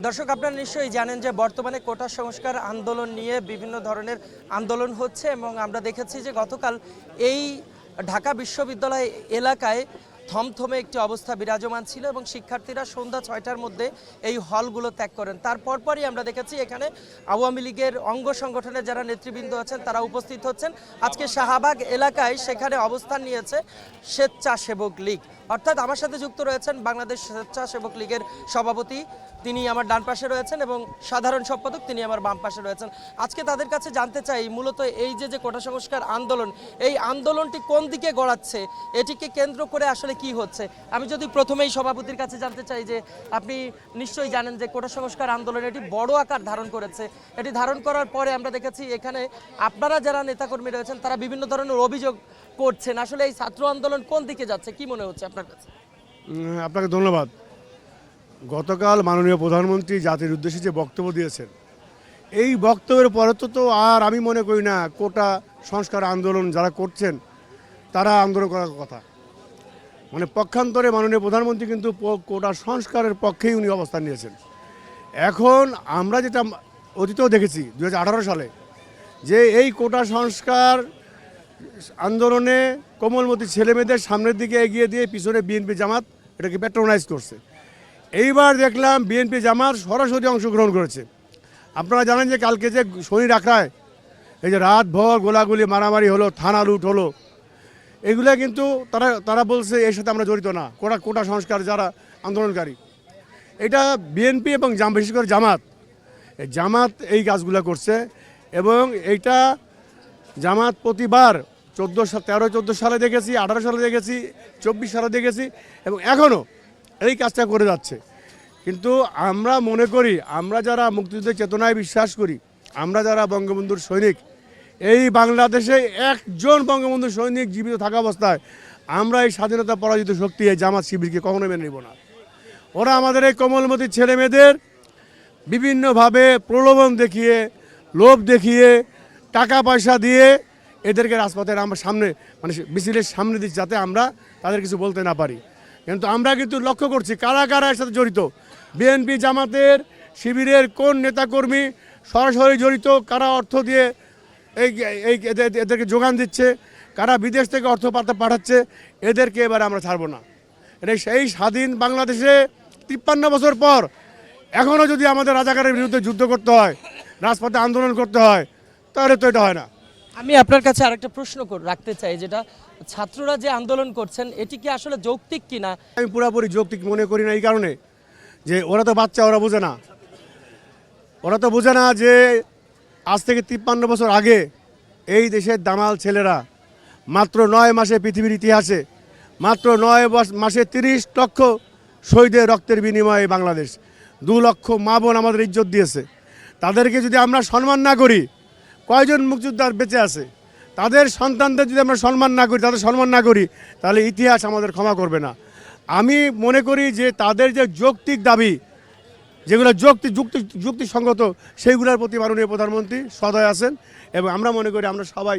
দর্শক আপনারা নিশ্চয়ই জানেন যে বর্তমানে কোটা সংস্কার আন্দোলন নিয়ে বিভিন্ন ধরনের আন্দোলন হচ্ছে এবং আমরা দেখেছি যে গতকাল এই ঢাকা বিশ্ববিদ্যালয় এলাকায় থমথমে একটি অবস্থা বিরাজমান ছিল এবং শিক্ষার্থীরা সন্ধ্যা ৬টার মধ্যে এই হলগুলো ত্যাগ করেন। তার পরপরই আমরা দেখেছি এখানে আওয়ামী লীগের অঙ্গ সংগঠনের যারা নেতৃবৃন্দ আছেন তারা উপস্থিত হচ্ছেন। আজকে শাহবাগ এলাকায় সেখানে অবস্থান নিয়েছে স্বেচ্ছাসেবক লীগ, অর্থাৎ আমার সাথে যুক্ত রয়েছেন বাংলাদেশ স্বেচ্ছাসেবক লীগের সভাপতি, তিনি আমার ডান পাশে রয়েছেন, এবং সাধারণ সম্পাদক তিনি আমার বাম পাশে রয়েছেন। আজকে তাদের কাছে জানতে চাই মূলত এই যে কোটা সংস্কার আন্দোলন, এই আন্দোলনটি কোন দিকে গড়াচ্ছে, এটিকে কেন্দ্র করে আসলে কি হচ্ছে। আমি যদি প্রথমেই সভাপতির কাছে জানতে চাই যে আপনি নিশ্চয়ই জানেন যে কোটা সংস্কার আন্দোলন এটি বড় আকার ধারণ করেছে। এটি ধারণ করার পরে আমরা দেখেছি এখানে আপনারা যারা নেতাকর্মী রয়েছেন তারা বিভিন্ন ধরনের অভিযোগ করছেন। আসলে এই ছাত্র আন্দোলন কোন দিকে যাচ্ছে, কি মনে হচ্ছে আপনার কাছে? আপনাকে ধন্যবাদ। গতকাল মাননীয় প্রধানমন্ত্রী জাতির উদ্দেশ্যে যে বক্তব্য দিয়েছেন, এই বক্তব্যের পরে তো আর আমি মনে করি না কোটা সংস্কার আন্দোলন যারা করছেন তারা আন্দোলন করার কথা। মানে পক্ষান্তরে মাননীয় প্রধানমন্ত্রী কিন্তু কোটা সংস্কারের পক্ষেই উনি অবস্থান নিয়েছেন। এখন আমরা যেটা অতীতেও দেখেছি 2018 সালে যে এই কোটা সংস্কার আন্দোলনে কোমলমতি ছেলেমেয়েদের সামনের দিকে এগিয়ে দিয়ে পিছনে বিএনপি জামাত এটাকে প্যাট্রোনাইজ করছে। এইবার দেখলাম বিএনপি জামাত সরাসরি অংশগ্রহণ করেছে। আপনারা জানেন যে কালকে যে শনির আখড়ায় এই যে রাতভর গোলাগুলি মারামারি হলো, থানা লুট হলো, এগুলো কিন্তু তারা বলছে এর সাথে আমরা জড়িত না। কোটা সংস্কার যারা আন্দোলনকারী, এটা বিএনপি এবং বিশেষ করে জামাত এই কাজগুলো করছে। এবং এইটা জামাত প্রতিবার 13-14 সালে দেখেছি, 18 সালে দেখেছি, 24 সালে দেখেছি, এবং এখনও এই কাজটা করে যাচ্ছে। কিন্তু আমরা মনে করি, আমরা যারা মুক্তিযুদ্ধের চেতনায় বিশ্বাস করি, আমরা যারা বঙ্গবন্ধুর সৈনিক, এই বাংলাদেশে একজন বঙ্গবন্ধুর সৈনিক জীবিত থাকা অবস্থায় আমরা এই স্বাধীনতা পরাজিত শক্তি এই জামাত শিবিরকে কখনো মেনে নেব না। ওরা আমাদের এই কোমলমতি ছেলে মেয়েদের বিভিন্নভাবে প্রলোভন দেখিয়ে, লোভ দেখিয়ে, টাকা পয়সা দিয়ে এদেরকে রাজপথের আমরা সামনে, মানে মিছিলের সামনে দিচ্ছি যাতে আমরা তাদের কিছু বলতে না পারি। কিন্তু আমরা কিন্তু লক্ষ্য করছি কারা কারা এর সাথে জড়িত। বিএনপি জামাতের শিবিরের কোন নেতাকর্মী সরাসরি জড়িত, কারা অর্থ দিয়ে এদেরকে যোগান দিচ্ছে, কারা বিদেশ থেকে অর্থ পাঠাচ্ছে, এদেরকে এবার আমরা ছাড়বো না। এটা সেই স্বাধীন বাংলাদেশে 53 বছর পর এখনও যদি আমাদের রাজাকারের বিরুদ্ধে যুদ্ধ করতে হয়, রাজপথে আন্দোলন করতে হয়, তাহলে তো এটা হয় না। আমি আপনার কাছে আরেকটা প্রশ্ন রাখতে চাই, যেটা ছাত্ররা যে আন্দোলন করছেন এটি কি আসলে যৌক্তিক কিনা? আমি পুরোপুরি যৌক্তিক মনে করি না, এই কারণে যে ওরা তো বাচ্চা, ওরা বোঝে না যে আজ থেকে 53 বছর আগে এই দেশের দামাল ছেলেরা মাত্র 9 মাসে পৃথিবীর ইতিহাসে মাত্র 9 মাসে 30 লক্ষ শহীদের রক্তের বিনিময়ে বাংলাদেশ 2 লক্ষ মা বোন আমাদের ইজ্জত দিয়েছে। তাদেরকে যদি আমরা সম্মান না করি, কয়জন মুক্তিযোদ্ধার বেঁচে আছে, তাদের সন্তানদের যদি আমরা সম্মান না করি, তাদের সম্মান না করি, তাহলে ইতিহাস আমাদের ক্ষমা করবে না। আমি মনে করি যে তাদের যে যৌক্তিক দাবি, যেগুলো যুক্তিসঙ্গত, সেইগুলোর প্রতি মাননীয় প্রধানমন্ত্রী সদয় আছেন, এবং আমরা মনে করি আমরা সবাই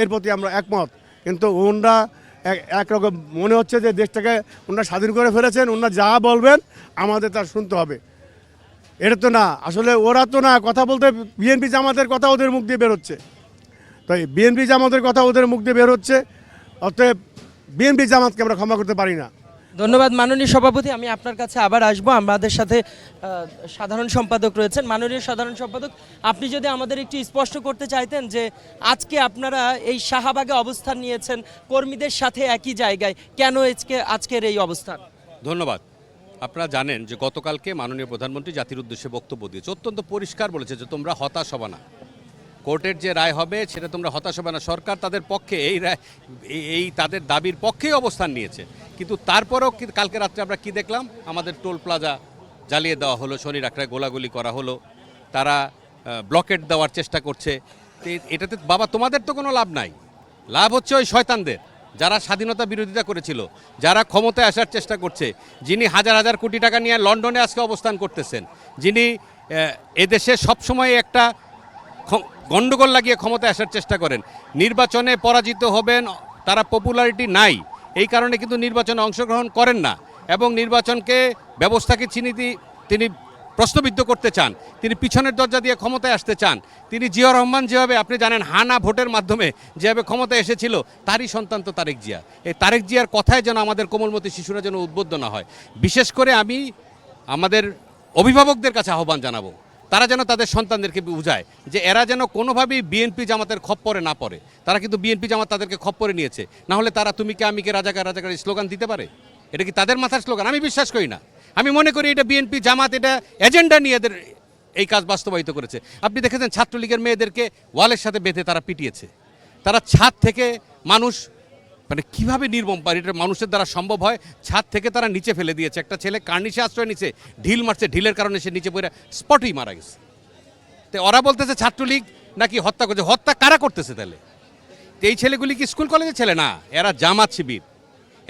এর প্রতি আমরা একমত। কিন্তু ওনারা একরকম মনে হচ্ছে যে দেশটাকে ওনারা স্বাধীন করে ফেলেছেন, ওনারা যা বলবেন আমাদের তা শুনতে হবে। এটা তো না, আসলে ওরা তো না, কথা বলতে বিএনপি জামাতের কথা ওদের মুখ দিয়ে বেরোচ্ছে, তাই বিএনপি জামাতের কথা ওদের মুখ দিয়ে বের হচ্ছে, অতএব বিএনপি জামাতকে আমরা ক্ষমা করতে পারি না। ধন্যবাদ মাননীয় সভাপতি। আমি আপনার কাছে আবার আসবো। আমাদের সাথে সাধারণ সম্পাদক রয়েছেন। মাননীয় সাধারণ সম্পাদক, আপনি যদি আমাদের একটু স্পষ্ট করতে চাইতেন যে আজকে আপনারা এই শাহবাগে অবস্থান নিয়েছেন কর্মীদের সাথে একই জায়গায়, কেন আজকের এই অবস্থান? ধন্যবাদ। আপনারা জানেন যে গতকালকে মাননীয় প্রধানমন্ত্রী জাতির উদ্দেশ্যে বক্তব্য দিয়েছে, অত্যন্ত পরিষ্কার বলেছে যে তোমরা হতাশ হবে না, কোর্টের যে রায় হবে সেটা তোমরা হতাশ হবে না। সরকার তাদের পক্ষে এই তাদের দাবির পক্ষেই অবস্থান নিয়েছে। কিন্তু তারপরেও কালকে রাত্রে আমরা কি দেখলাম, আমাদের টোল প্লাজা জ্বালিয়ে দেওয়া হলো, শনির আখড়ায় গোলাগুলি করা হলো, তারা ব্লকেট দেওয়ার চেষ্টা করছে। এটাতে বাবা তোমাদের তো কোনো লাভ নাই, লাভ হচ্ছে ওই শয়তানদের, যারা স্বাধীনতা বিরোধিতা করেছিল, যারা ক্ষমতায় আসার চেষ্টা করছে, যিনি হাজার হাজার কোটি টাকা নিয়ে লন্ডনে আজকে অবস্থান করতেছেন, যিনি এদেশে সবসময় একটা গণ্ডগোল লাগিয়ে ক্ষমতায় আসার চেষ্টা করেন, নির্বাচনে পরাজিত হবেন, তারা পপুলারিটি নাই, এই কারণে কিন্তু নির্বাচনে অংশগ্রহণ করেন না, এবং নির্বাচনকে ব্যবস্থাকে তিনি প্রশ্নবিদ্ধ করতে চান, তিনি পিছনের দরজা দিয়ে ক্ষমতায় আসতে চান, তিনি জিয়াউর রহমান যেভাবে আপনি জানেন হানা ভোটের মাধ্যমে যেভাবে ক্ষমতায় এসেছিল তারই সন্তান তো তারেক জিয়া। এই তারেক জিয়ার কথায় যেন আমাদের কোমলমতি শিশুরা যেন উদ্বুদ্ধ না হয়। বিশেষ করে আমি আমাদের অভিভাবকদের কাছে আহ্বান জানাবো, তারা যেন তাদের সন্তানদেরকে বুঝায় যে এরা যেন কোনোভাবেই বিএনপি জামাতের খপ্পরে না পড়ে। তারা কিন্তু বিএনপি জামাত তাদেরকে খপ্পরে নিয়েছে, না হলে তারা তুমি কে আমি কে রাজাকার রাজাকার স্লোগান দিতে পারে? এটা কি তাদের মাথার স্লোগান? আমি বিশ্বাস করি না। আমি মনে করি এটা বিএনপি জামাত এটা এজেন্ডা নিয়ে এদের এই কাজ বাস্তবায়িত করেছে। আপনি দেখেছেন ছাত্রলীগের মেয়েদেরকে ওয়ালের সাথে বেঁধে তারা পিটিয়েছে, তারা ছাদ থেকে মানুষ মানে কীভাবে নির্মম পারে এটা মানুষের দ্বারা সম্ভব হয়, ছাদ থেকে তারা নিচে ফেলে দিয়েছে। একটা ছেলে কার্নিশে আশ্রয় নিচে, ঢিল মারছে, ঢিলের কারণে সে নিচে পড়ে স্পটেই মারা গেছে। তো ওরা বলতেছে ছাত্রলীগ নাকি হত্যা করছে, হত্যা কারা করতেছে তাহলে? তো এই ছেলেগুলি কি স্কুল কলেজের ছেলে না, এরা জামাত শিবির।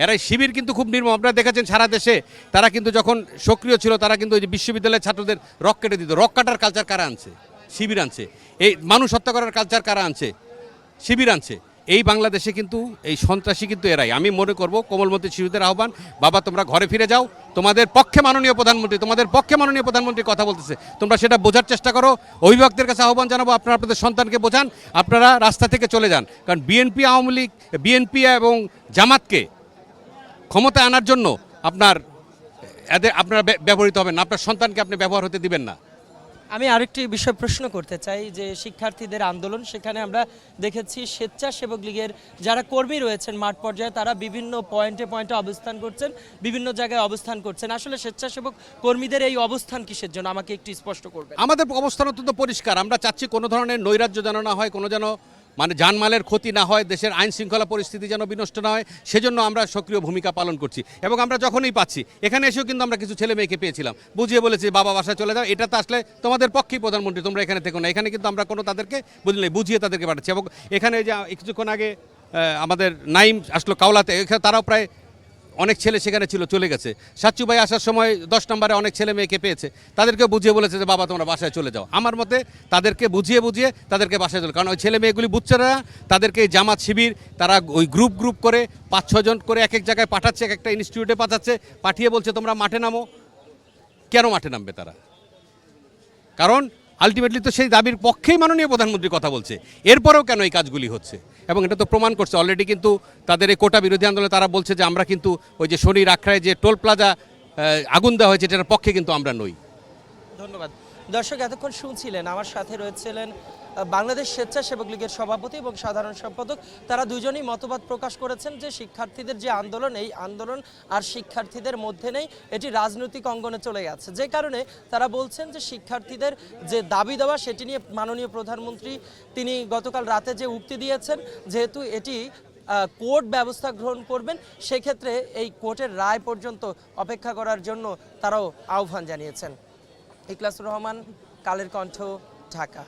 এরা শিবির কিন্তু খুব নির্মম। আপনারা দেখেছেন সারা দেশে তারা কিন্তু যখন সক্রিয় ছিল তারা কিন্তু ওই যে বিশ্ববিদ্যালয়ের ছাত্রদের রক কেটে দিত। রক কাটার কালচার কারা আনছে? শিবির আনছে। এই মানুষ হত্যা করার কালচার কারা আনছে? শিবির আনছে। এই বাংলাদেশে কিন্তু এই সন্ত্রাসী কিন্তু এরাই। আমি মনে করব কোমলমতি শিশুদের আহ্বান, বাবা তোমরা ঘরে ফিরে যাও, তোমাদের পক্ষে মাননীয় প্রধানমন্ত্রী কথা বলতেছে, তোমরা সেটা বোঝার চেষ্টা করো। অভিভাবকদের কাছে আহ্বান জানাবো, আপনারা আপনাদের সন্তানকে বোঝান, আপনারা রাস্তা থেকে চলে যান। কারণ বিএনপি আওয়ামী লীগ, বিএনপি এবং জামাতকে ক্ষমতায় আনার জন্য আপনারা ব্যবহৃত হবেন না, আপনার সন্তানকে আপনি ব্যবহার হতে দিবেন না। আমি আরেকটি বিষয় প্রশ্ন করতে চাই যে শিক্ষার্থীদের আন্দোলন, সেখানে আমরা দেখেছি স্বেচ্ছাসেবক লীগের যারা কর্মী রয়েছেন মাঠ পর্যায়ে তারা বিভিন্ন পয়েন্টে অবস্থান করছেন, বিভিন্ন জায়গায় অবস্থান করছেন। আসলে স্বেচ্ছাসেবক কর্মীদের এই অবস্থান কিসের জন্য আমাকে একটু স্পষ্ট করবেন। আমাদের অবস্থান অত্যন্ত পরিষ্কার। আমরা চাচ্ছি কোনো ধরনের নৈরাজ্য যেন না হয়, কোনো যেন মানে জানমালের ক্ষতি না হয়, দেশের আইন শৃঙ্খলা পরিস্থিতি যেন বিনষ্ট না হয়, সেজন্য আমরা সক্রিয় ভূমিকা পালন করছি। এবং আমরা যখনই পাচ্ছি, এখানে এসেও কিন্তু আমরা কিছু ছেলে মেয়েকে পেয়েছিলাম, বুঝিয়ে বলেছি বাবা বাসায় চলে যাও, এটা তো আসলে তোমাদের পক্ষেই প্রধানমন্ত্রী, তোমরা এখানে থেকো না। এখানে কিন্তু আমরা কোনো তাদেরকে বুঝিয়ে তাদেরকে পাঠাচ্ছি। এবং এখানে যে কিছুক্ষণ আগে আমাদের নাইম আসলো কাওলাতে, এখানে তারাও প্রায় অনেক ছেলে সেখানে ছিল, চলে গেছে। সাচ্চু ভাই আসার সময় 10 নম্বরে অনেক ছেলে মেয়েকে পেয়েছে, তাদেরকে বুঝিয়ে বলেছে যে বাবা তোমরা বাসায় চলে যাও। আমার মতে তাদেরকে বুঝিয়ে তাদেরকে বাসায় চলে, কারণ ওই ছেলে মেয়েগুলি বুঝছে না, তাদেরকে জামাত শিবির তারা ওই গ্রুপ করে 5-6 জন করে এক এক জায়গায় পাঠাচ্ছে, এক একটা ইনস্টিটিউটে পাঠিয়ে বলছে তোমরা মাঠে নামো। কেন মাঠে নামবে তারা? কারণ আলটিমেটলি তো সেই দাবির পক্ষেই মাননীয় প্রধানমন্ত্রী কথা বলছে, এরপরেও কেন এই কাজগুলি হচ্ছে? এবং এটা তো প্রমাণ করছে অলরেডি কিন্তু তাদের এই কোটা বিরোধী আন্দোলনে তারা বলছে যে আমরা কিন্তু ওই যে শনির আখড়ায় যে টোল প্লাজা আগুন দেওয়া হয়েছে এটার পক্ষে কিন্তু আমরা নই। ধন্যবাদ। দর্শক, এতক্ষণ শুনছিলেন, আমার সাথে রয়েছিলেন বাংলাদেশ স্বেচ্ছাসেবক লীগের সভাপতি এবং সাধারণ সম্পাদক। তারা দুজনেই মতবাদ প্রকাশ করেছেন যে শিক্ষার্থীদের যে আন্দোলন, এই আন্দোলন আর শিক্ষার্থীদের মধ্যে নেই, এটি রাজনৈতিক অঙ্গনে চলে গেছে। যে কারণে তারা বলছেন যে শিক্ষার্থীদের যে দাবি দেওয়া সেটি নিয়ে মাননীয় প্রধানমন্ত্রী তিনি গতকাল রাতে যে উক্তি দিয়েছেন, যেহেতু এটি কোর্ট ব্যবস্থা গ্রহণ করবেন, সেক্ষেত্রে এই কোর্টের রায় পর্যন্ত অপেক্ষা করার জন্য তারাও আহ্বান জানিয়েছেন। ইখলাসুর রহমান, কালের কণ্ঠ, ঢাকা।